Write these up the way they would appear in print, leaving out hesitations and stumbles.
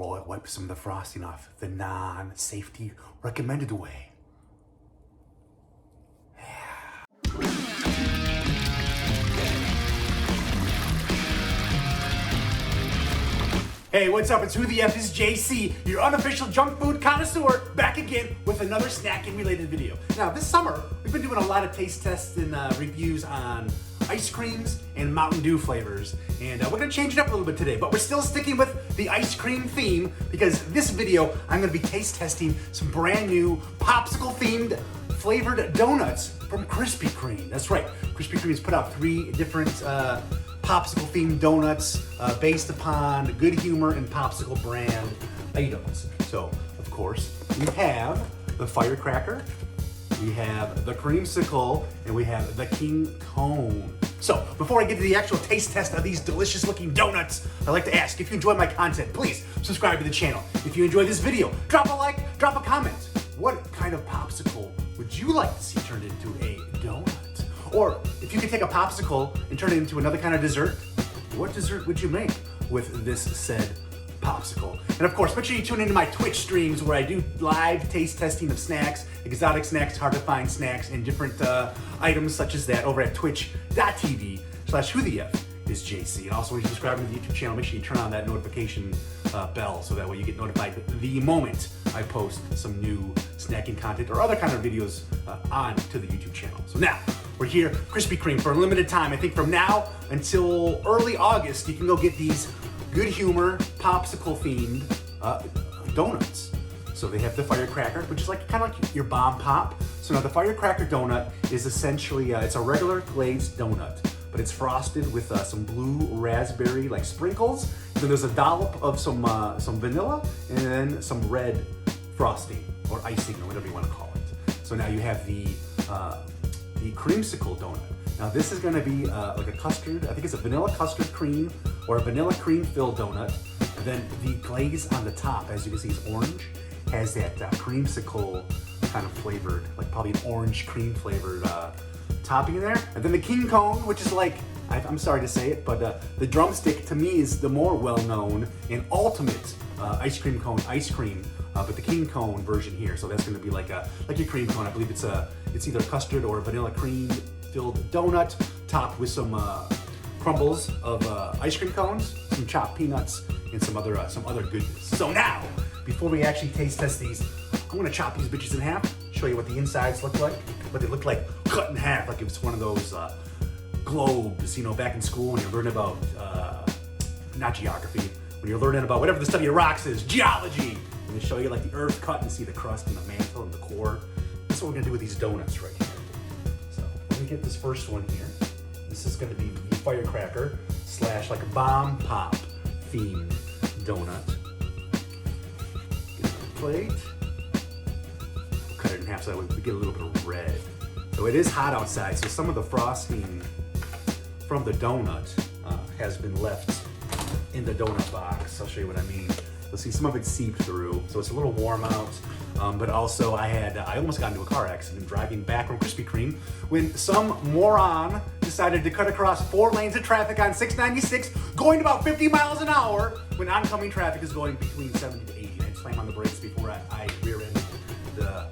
I'll wipe some of the frosting off the non-safety recommended way. Hey, what's up? It's Who the F is JC, your unofficial junk food connoisseur, back again with another snacking related video. Now, this summer, we've been doing a lot of taste tests and reviews on ice creams and Mountain Dew flavors. And we're gonna change it up a little bit today, but we're still sticking with the ice cream theme because this video, I'm gonna be taste testing some brand new popsicle themed flavored donuts from Krispy Kreme. That's right, Krispy Kreme has put out 3 different popsicle themed donuts based upon Good Humor and Popsicle brand items. So, of course, we have the Firecracker, we have the Creamsicle, and we have the King Cone. So, before I get to the actual taste test of these delicious looking donuts, I'd like to ask, if you enjoy my content, please subscribe to the channel. If you enjoy this video, drop a like, drop a comment. What kind of popsicle would you like to see turned into a donut? Or if you could take a popsicle and turn it into another kind of dessert, what dessert would you make with this said popsicle? And of course, make sure you tune into my Twitch streams where I do live taste testing of snacks, exotic snacks, hard to find snacks, and different items such as that over at twitch.tv/whothef.is.jc. And also when you subscribe to the YouTube channel, make sure you turn on that notification bell so that way you get notified the moment I post some new snacking content or other kind of videos on to the YouTube channel. So now, we're here, Krispy Kreme, for a limited time. I think from now until early August, you can go get these Good Humor Popsicle themed donuts. So they have the Firecracker, which is like kind of like your bomb pop. So now the Firecracker donut is essentially, it's a regular glazed donut, but it's frosted with some blue raspberry like sprinkles. Then there's a dollop of some vanilla and then some red frosting or icing or whatever you want to call it. So now you have the Creamsicle donut. Now this is going to be like a custard, I think it's a vanilla custard cream or a vanilla cream filled donut. And then the glaze on the top, as you can see, is orange, has that creamsicle kind of flavored, like probably an orange cream flavored topping in there. And then the King Cone, which is like, I'm sorry to say it, but the drumstick to me is the more well-known and ultimate ice cream cone ice cream. But the King Cone version here, so that's going to be like your cream cone. I believe it's either custard or vanilla cream filled donut topped with some crumbles of ice cream cones, some chopped peanuts, and some other goodness. So now, before we actually taste test these, I'm going to chop these bitches in half, show you what the insides look like, what they look like cut in half, like if it's one of those globes, you know, back in school when you're learning about not geography, when you're learning about whatever the study of rocks is, geology. And they show you like the earth cut and see the crust and the mantle and the core. That's what we're gonna do with these donuts right here. So let me get this first one here. This is gonna be the Firecracker / like a bomb pop themed donut. Get it on the plate. We'll cut it in half so that we get a little bit of red. So it is hot outside, so some of the frosting from the donut has been left in the donut box. I'll show you what I mean. You'll see some of it seeped through, so it's a little warm out. But also I almost got into a car accident driving back from Krispy Kreme when some moron decided to cut across 4 lanes of traffic on 696, going about 50 miles an hour when oncoming traffic is going between 70 to 80. I slammed on the brakes before I rear-ended the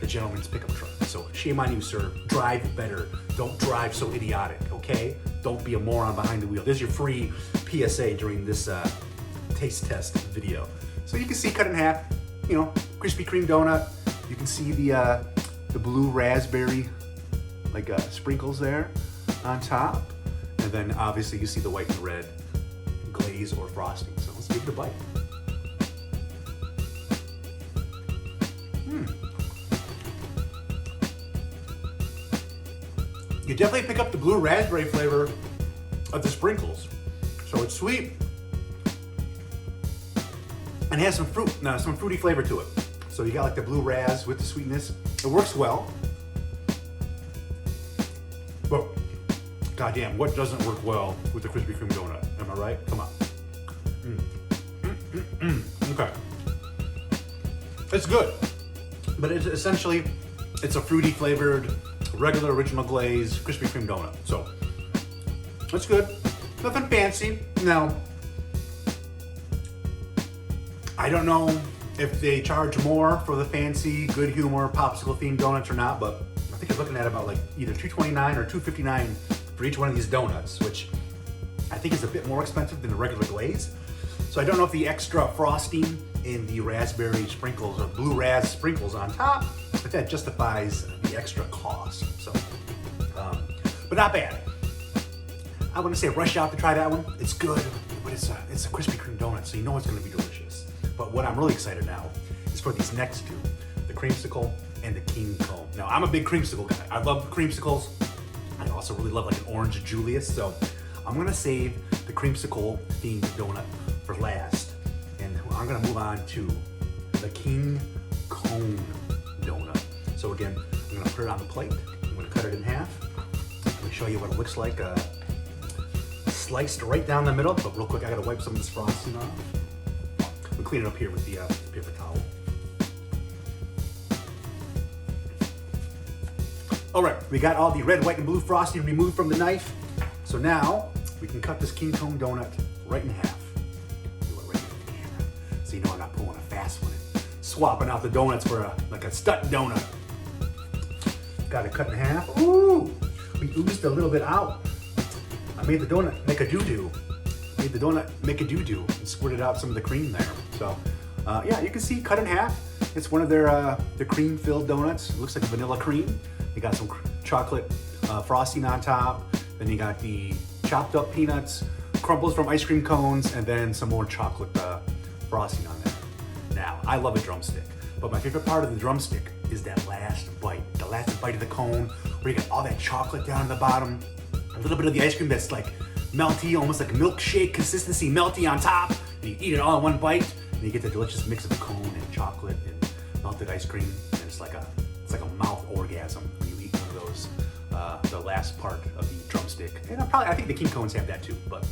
gentleman's pickup truck. So shame on you, sir. Drive better. Don't drive so idiotic, okay? Don't be a moron behind the wheel. There's your free PSA during this taste test video. So you can see cut in half, you know, Krispy Kreme donut. You can see the blue raspberry like sprinkles there on top. And then obviously you see the white and red glaze or frosting. So let's give it a bite. You definitely pick up the blue raspberry flavor of the sprinkles. So it's sweet and has some fruity flavor to it. So you got like the blue raz with the sweetness. It works well. But goddamn, what doesn't work well with the Krispy Kreme donut? Am I right? Come on. Okay. It's good, but it's essentially, it's a fruity flavored, regular original glaze Krispy Kreme donut. So it's good. Nothing fancy. Now, I don't know if they charge more for the fancy, good humor, popsicle themed donuts or not, but I think you're looking at about like either $2.29 or $2.59 for each one of these donuts, which I think is a bit more expensive than the regular glaze. So I don't know if the extra frosting in the raspberry sprinkles or blue razz sprinkles on top, if that justifies the extra cost. So, but not bad. I want to say rush out to try that one. It's good, but it's a Krispy Kreme donut, so you know it's going to be delicious. But what I'm really excited now is for these next two, the Creamsicle and the King Cone. Now, I'm a big Creamsicle guy. I love creamsicles. I also really love like an orange Julius, so I'm going to save the Creamsicle themed donut for last. And I'm going to move on to the King Cone donut. So again, I'm going to put it on the plate. I'm going to cut it in half. Let me show you what it looks like. Sliced right down the middle, but real quick, I got to wipe some of this frosting off. We'll clean it up here with the paper towel. All right, we got all the red, white, and blue frosting removed from the knife. So now we can cut this King Cone donut right in half. Do it right in the camera, so you know I'm not pulling a fast one. Swapping out the donuts for like a stunt donut. Got it cut in half. Ooh, we oozed a little bit out. I made the donut make a doo-doo. Made the donut make a doo-doo and squirted out some of the cream there. So yeah, you can see cut in half. It's one of their cream-filled donuts. It looks like vanilla cream. You got some chocolate frosting on top. Then you got the chopped up peanuts, crumbles from ice cream cones, and then some more chocolate frosting on there. Now, I love a drumstick, but my favorite part of the drumstick is that last bite. The last bite of the cone, where you got all that chocolate down at the bottom, a little bit of the ice cream that's like melty, almost like milkshake consistency, melty on top, and you eat it all in one bite, and you get the delicious mix of cone and chocolate and melted ice cream, and it's like a mouth orgasm when you eat one of those, the last part of the drumstick. And I think the King Cones have that too, but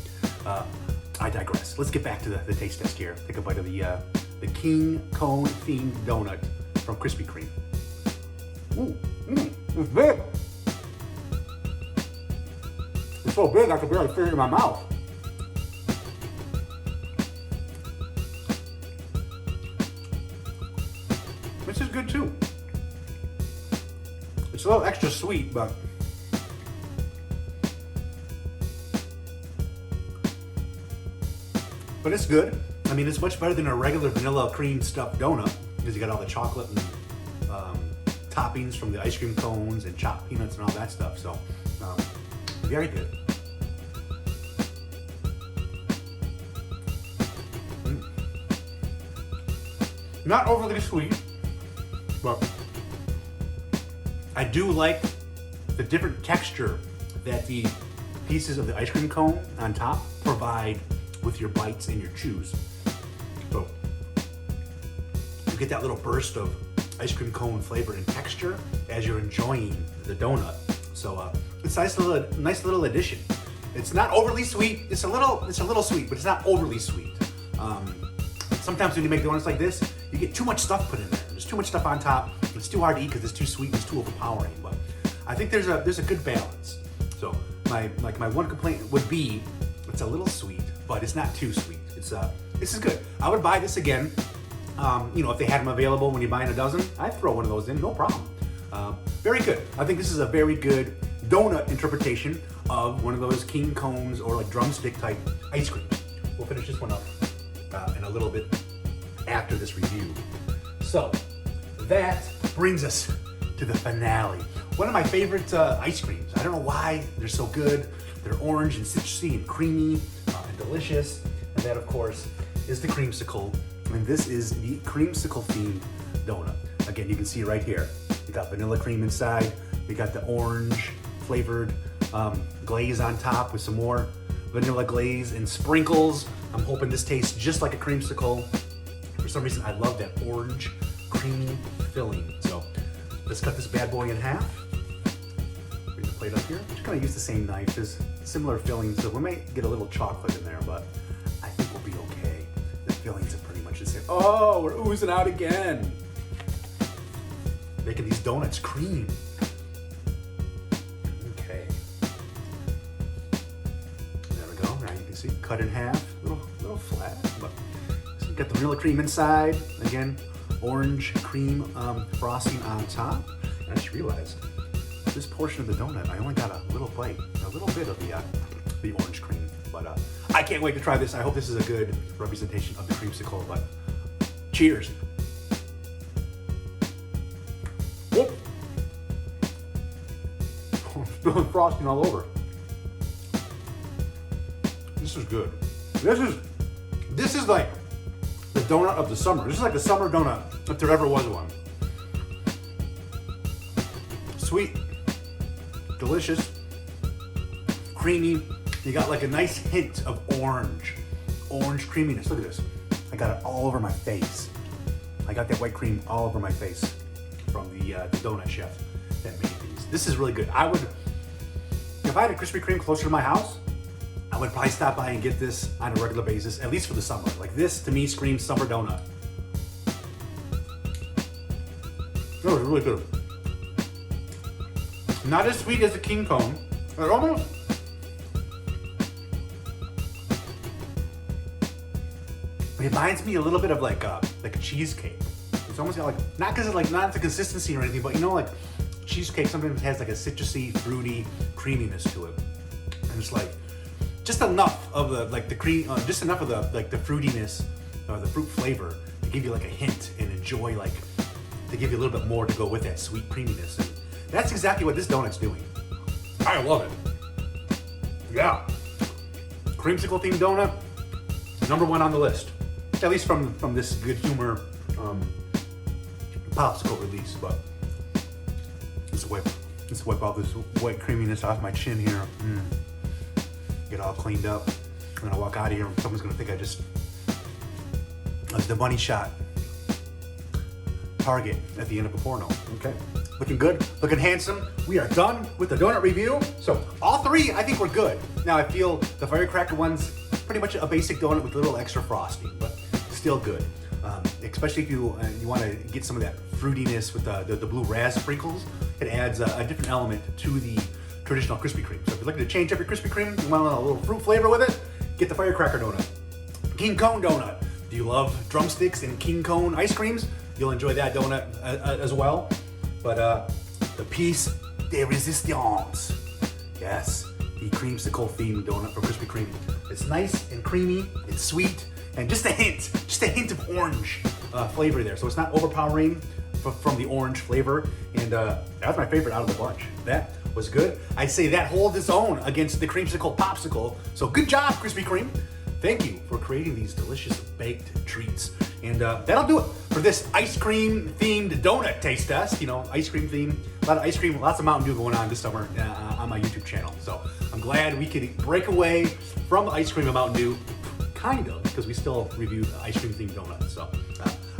I digress. Let's get back to the taste test here. Take a bite of the King Cone themed donut from Krispy Kreme. Ooh, it's big. It's so big I can barely fit it in my mouth. This is good too. It's a little extra sweet, but it's good. I mean, it's much better than a regular vanilla cream stuffed donut because you got all the chocolate and toppings from the ice cream cones and chopped peanuts and all that stuff. So, very good. Not overly sweet, but I do like the different texture that the pieces of the ice cream cone on top provide with your bites and your chews. So you get that little burst of ice cream cone flavor and texture as you're enjoying the donut. So it's a nice little addition. It's not overly sweet. It's a little sweet, but it's not overly sweet. Sometimes when you make donuts like this, you get too much stuff put in there. There's too much stuff on top. It's too hard to eat because it's too sweet and it's too overpowering. But I think there's a good balance. So my one complaint would be it's a little sweet, but it's not too sweet. This is good. I would buy this again. If they had them available when you're buying a dozen, I'd throw one of those in, no problem. Very good. I think this is a very good donut interpretation of one of those King Cones or like drumstick type ice cream. We'll finish this one up in a little bit after this review. So that brings us to the finale. One of my favorite ice creams. I don't know why they're so good. They're orange and citrusy and creamy and delicious. And that, of course, is the Creamsicle. And this is the Creamsicle themed donut. Again, you can see right here. We got vanilla cream inside. We got the orange flavored glaze on top with some more vanilla glaze and sprinkles. I'm hoping this tastes just like a Creamsicle. For some reason, I love that orange creamy filling. So let's cut this bad boy in half. Bring the plate up here. Just gonna use the same knife. There's similar fillings, so we might get a little chocolate in there, but I think we'll be okay. The fillings are pretty much the same. Oh, we're oozing out again. Making these donuts cream. Okay. There we go. Now you can see, cut in half. A little flat, but see, got the vanilla cream inside. Again, orange cream frosting on top. And I just realized this portion of the donut, I only got a little bite, a little bit of the orange cream. But I can't wait to try this. I hope this is a good representation of the creamsicle. But cheers. Whoop. Spilling frosting all over. This is good. This is like the donut of the summer. This is like the summer donut, if there ever was one. Sweet, delicious, creamy. You got like a nice hint of orange creaminess. Look at this. I got it all over my face. I got that white cream all over my face from the donut chef that made these. This is really good. I would, if I had a Krispy Kreme closer to my house, I would probably stop by and get this on a regular basis, at least for the summer. Like this, to me, screams summer donut. That was really good. Not as sweet as the King Cone, but almost. It reminds me a little bit of like a cheesecake. It's almost got like, not because it's like, not the consistency or anything, but you know, like cheesecake sometimes has like a citrusy, fruity creaminess to it. And it's like, just enough of the like the cream, just enough of the like the fruitiness or the fruit flavor to give you like a hint and enjoy, like to give you a little bit more to go with that sweet creaminess. And that's exactly what this donut's doing. I love it. Yeah, creamsicle themed donut, #1 on the list, at least from this Good Humor Popsicle release. But let's wipe all this white creaminess off my chin here. Get all cleaned up. I'm gonna walk out of here and someone's gonna think I was the money shot target at the end of a porno. Okay, looking good, looking handsome. We are done with the donut review. So all three, I think we're good. Now I feel the Firecracker one's pretty much a basic donut with a little extra frosting, but still good. Especially if you want to get some of that fruitiness with the blue razz sprinkles. It adds a different element to the traditional Krispy Kreme. So if you're looking to change up your Krispy Kreme, you want a little fruit flavor with it, get the Firecracker donut. King Cone donut. Do you love drumsticks and King Cone ice creams? You'll enjoy that donut as well. But the piece de resistance. Yes, the creamsicle themed donut from Krispy Kreme. It's nice and creamy, it's sweet, and just a hint of orange flavor there. So it's not overpowering from the orange flavor. And that's my favorite out of the bunch. That was good. I'd say that holds its own against the Creamsicle Popsicle. So good job, Krispy Kreme. Thank you for creating these delicious baked treats. And that'll do it for this ice cream themed donut taste test. You know, ice cream theme, a lot of ice cream, lots of Mountain Dew going on this summer on my YouTube channel. So I'm glad we could break away from ice cream and Mountain Dew, kind of, because we still reviewed ice cream themed donuts. So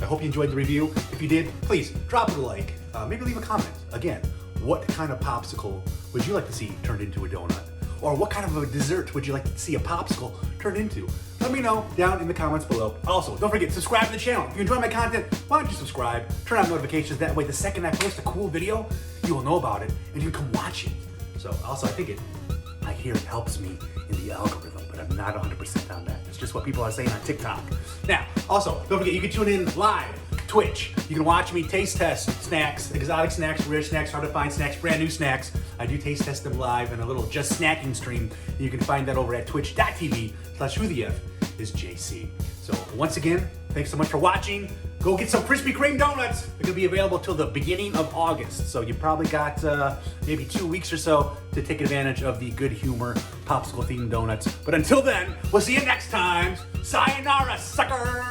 I hope you enjoyed the review. If you did, please drop it a like, maybe leave a comment. Again, what kind of popsicle would you like to see turned into a donut? Or what kind of a dessert would you like to see a popsicle turned into? Let me know down in the comments below. Also, don't forget, subscribe to the channel. If you enjoy my content, why don't you subscribe? Turn on notifications. That way, the second I post a cool video, you will know about it and you can come watch it. So also, I hear it helps me in the algorithm, but I'm not 100% on that. It's just what people are saying on TikTok. Now, also, don't forget, you can tune in live, Twitch. You can watch me taste test snacks, exotic snacks, rare snacks, hard to find snacks, brand new snacks. I do taste test them live in a little just snacking stream. You can find that over at twitch.tv/whothefisjc. So once again, thanks so much for watching. Go get some Krispy Kreme donuts. They're gonna be available till the beginning of August. So you probably got maybe 2 weeks or so to take advantage of the Good Humor Popsicle themed donuts. But until then, we'll see you next time. Sayonara, sucker!